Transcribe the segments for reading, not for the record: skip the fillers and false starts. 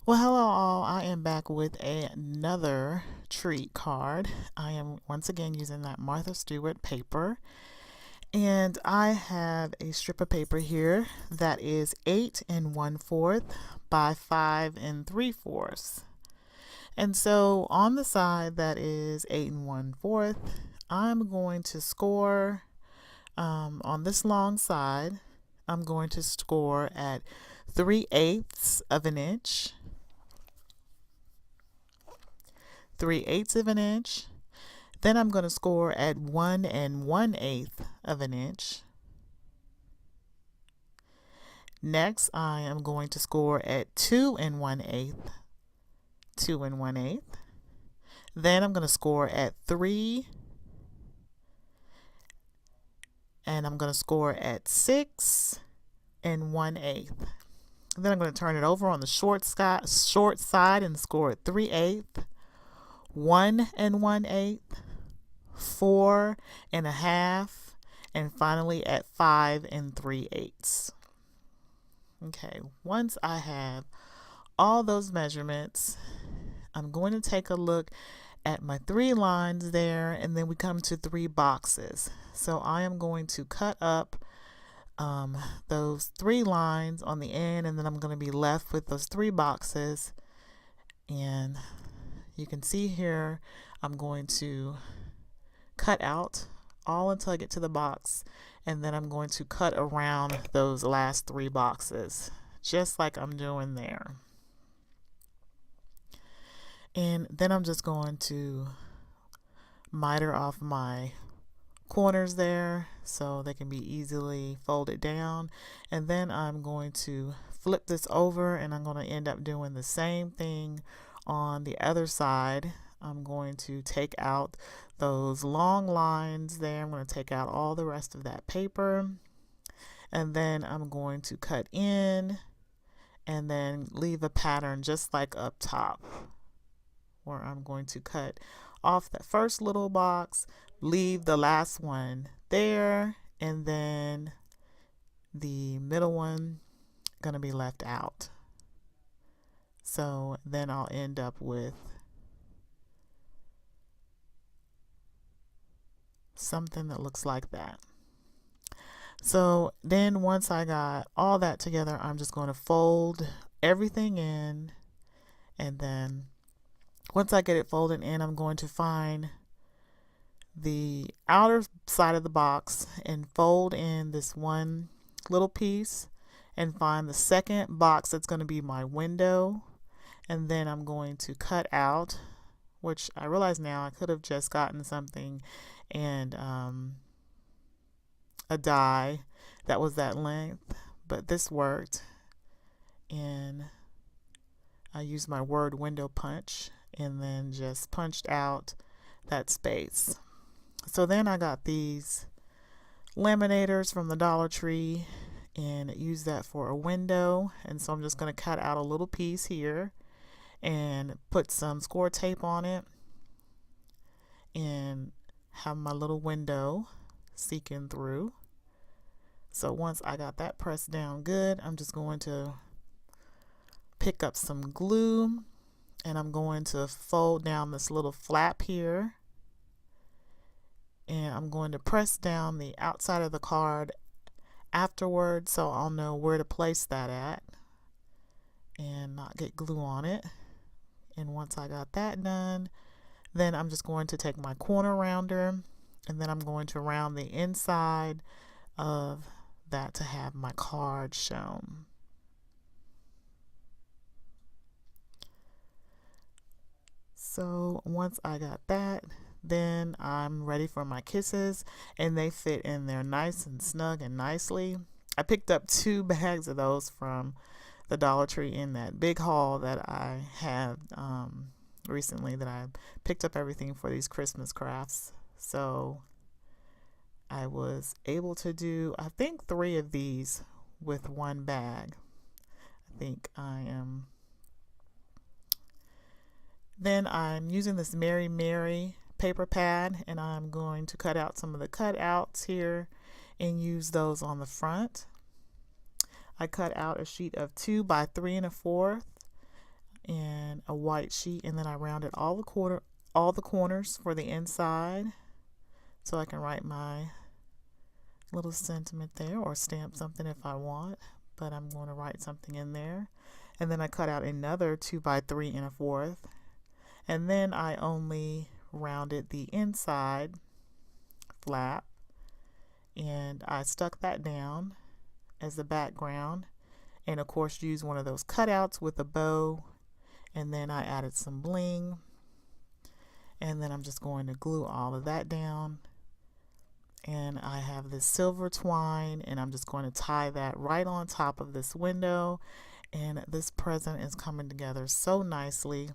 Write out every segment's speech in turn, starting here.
Well, hello all. I am back with another treat card. I am once again using that Martha Stewart paper. And I have a strip of paper here that is 8 1/4 by 5 3/4. And so on the side that is 8 1/4, I'm going to score on this long side. I'm going to score at 3/8 of an inch. 3/8 of an inch. Then I'm going to score at 1 1/8 of an inch. Next, I am going to score at 2 1/8. 2 1/8. Then I'm going to score at 3, and I'm going to score at 6 1/8. Then I'm going to turn it over on the short side and score at 3/8, 1 1/8, 4 1/2, and finally at 5 3/8. Okay, once I have all those measurements, I'm going to take a look at my 3 lines there, and then we come to 3 boxes. So I am going to cut up those 3 lines on the end, and then I'm going to be left with those 3 boxes. And you can see here I'm going to cut out all until I get to the box, and then I'm going to cut around those last 3 boxes just like I'm doing there. And then I'm just going to miter off my corners there so they can be easily folded down. And then I'm going to flip this over, and I'm going to end up doing the same thing on the other side. I'm going to take out those long lines there. I'm going to take out all the rest of that paper, and then I'm going to cut in and then leave a pattern just like up top, where I'm going to cut off that first little box, leave the last one there, and then the middle one going to be left out. So then I'll end up with something that looks like that. So then once I got all that together, I'm just going to fold everything in, and then once I get it folded in, I'm going to find the outer side of the box and fold in this one little piece, and find the second box that's going to be my window, and then I'm going to cut out, which I realize now I could have just gotten something and a die that was that length, but this worked, and I used my word window punch and then just punched out that space. So then I got these laminators from the Dollar Tree and use that for a window, and so I'm just going to cut out a little piece here and put some score tape on it and have my little window seeking through. So once I got that pressed down good, I'm just going to pick up some glue, and I'm going to fold down this little flap here, and I'm going to press down the outside of the card afterwards so I'll know where to place that at and not get glue on it. And once I got that done, then I'm just going to take my corner rounder, and then I'm going to round the inside of that to have my card shown. So once I got that, then I'm ready for my kisses, and they fit in there nice and snug and nicely. I picked up 2 bags of those from the Dollar Tree in that big haul that I had recently, that I picked up everything for these Christmas crafts. So I was able to do, I think, 3 of these with 1 bag. I think I am. Then I'm using this Mary Mary paper pad, and I'm going to cut out some of the cutouts here and use those on the front. I cut out a sheet of 2 by 3 1/4 and a white sheet, and then I rounded all the corners for the inside so I can write my little sentiment there or stamp something if I want, but I'm going to write something in there. And then I cut out another 2 by 3 1/4, and then I only rounded the inside flap, and I stuck that down as the background, and of course used one of those cutouts with a bow, and then I added some bling, and then I'm just going to glue all of that down. And I have this silver twine, and I'm just going to tie that right on top of this window, and this present is coming together so nicely.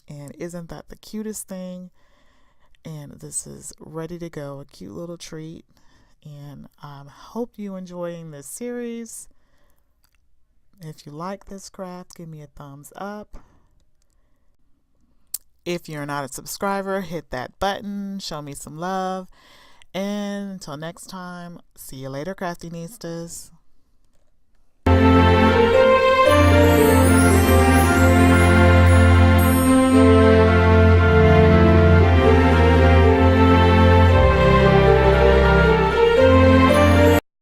And isn't that the cutest thing? And this is ready to go, a cute little treat. And I hope you enjoying this series. If you like this craft, give me a thumbs up. If you're not a subscriber, hit that button, show me some love. And until next time, see you later, Craftinistas.